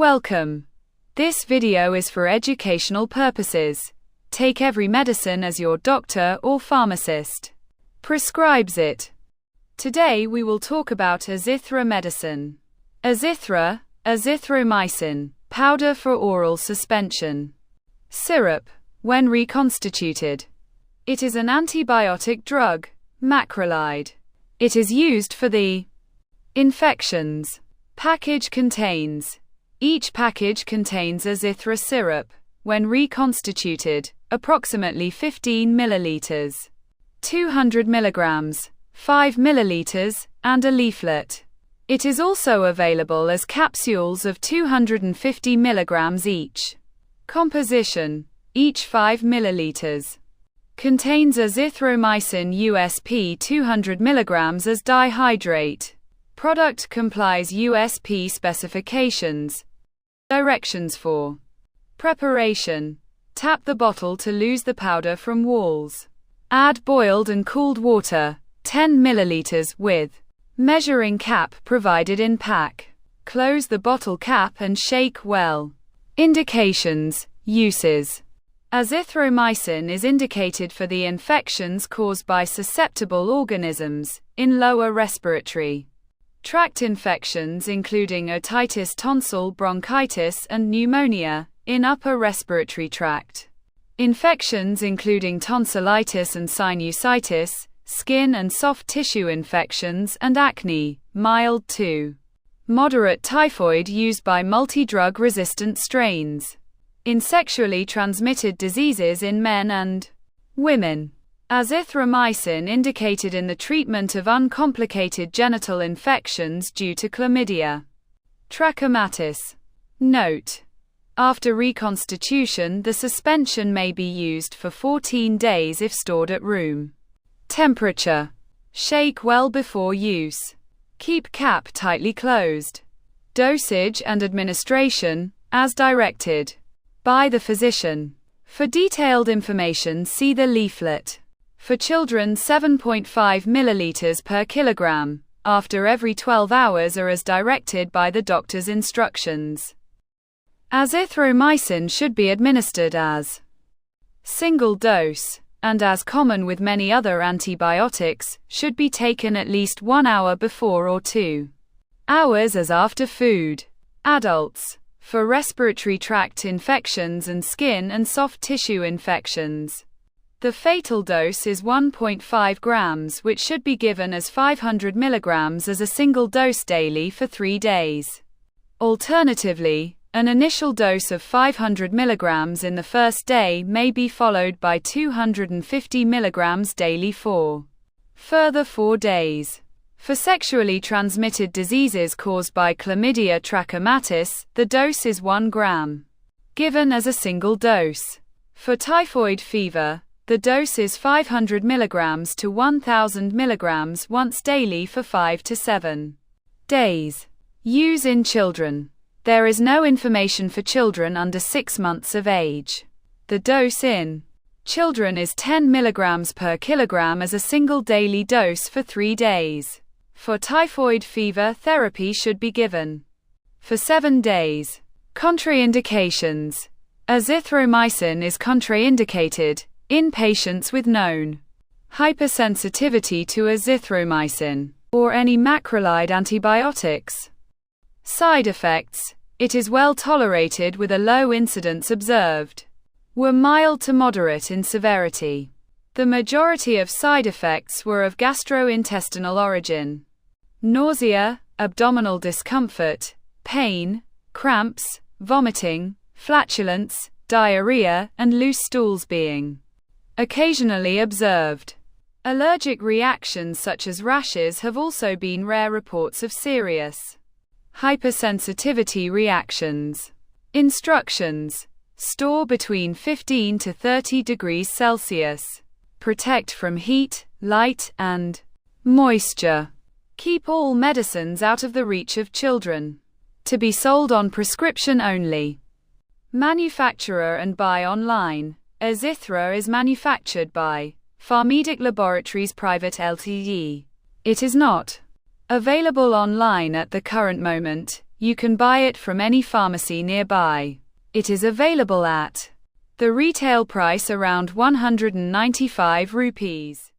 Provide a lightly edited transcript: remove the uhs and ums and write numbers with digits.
Welcome. This video is for educational purposes. Take every medicine as your doctor or pharmacist prescribes it. Today we will talk about Azythra medicine. Azythra, azithromycin, powder for oral suspension. Syrup, when reconstituted. It is an antibiotic drug, macrolide. It is used for the infections. Package contains. Each package contains Azythra syrup, when reconstituted, approximately 15 milliliters, 200 milligrams, 5 milliliters, and a leaflet. It is also available as capsules of 250 milligrams each. Composition: each 5 milliliters contains azithromycin USP 200 milligrams as dihydrate. Product complies USP specifications. Directions for preparation: tap the bottle to lose the powder from walls. Add boiled and cooled water, 10 milliliters, with measuring cap provided in pack. Close the bottle cap and shake well. Indications, uses. Azithromycin is indicated for the infections caused by susceptible organisms in lower respiratory tract infections including otitis, tonsil, bronchitis, and pneumonia in upper respiratory tract. Infections including tonsillitis and sinusitis, skin and soft tissue infections, and acne, mild to moderate typhoid used by multi-drug resistant strains. In sexually transmitted diseases in men and women. Azithromycin indicated in the treatment of uncomplicated genital infections due to chlamydia trachomatis. Note: after reconstitution, the suspension may be used for 14 days if stored at room temperature. Shake well before use. Keep cap tightly closed. Dosage and administration, as directed by the physician. For detailed information, see the leaflet. For children, 7.5 milliliters per kilogram, after every 12 hours or as directed by the doctor's instructions. Azithromycin should be administered as single dose, and as common with many other antibiotics, should be taken at least 1 hour before or 2 hours as after food. Adults. For respiratory tract infections and skin and soft tissue infections. The fatal dose is 1.5 grams, which should be given as 500 milligrams as a single dose daily for 3 days. Alternatively, an initial dose of 500 milligrams in the first day may be followed by 250 milligrams daily for further 4 days. For sexually transmitted diseases caused by chlamydia trachomatis, the dose is 1 gram, given as a single dose. For typhoid fever, the dose is 500 milligrams to 1000 milligrams once daily for 5 to 7 days. Use in children. There is no information for children under 6 months of age. The dose in children is 10 milligrams per kilogram as a single daily dose for 3 days. For typhoid fever, therapy should be given for 7 days. Contraindications. Azithromycin is contraindicated in patients with known hypersensitivity to azithromycin or any macrolide antibiotics. Side effects. It is well tolerated with a low incidence observed. Were mild to moderate in severity. The majority of side effects were of gastrointestinal origin. Nausea, abdominal discomfort, pain, cramps, vomiting, flatulence, diarrhea, and loose stools being occasionally observed. Allergic reactions such as rashes have also been rare reports of serious hypersensitivity reactions. Instructions. Store between 15 to 30 degrees Celsius. Protect from heat, light, and moisture. Keep all medicines out of the reach of children. To be sold on prescription only. Manufacturer and buy online. Azythra is manufactured by Pharmedic Laboratories Private Ltd. It is not available online at the current moment. You can buy it from any pharmacy nearby. It is available at the retail price around 195 rupees.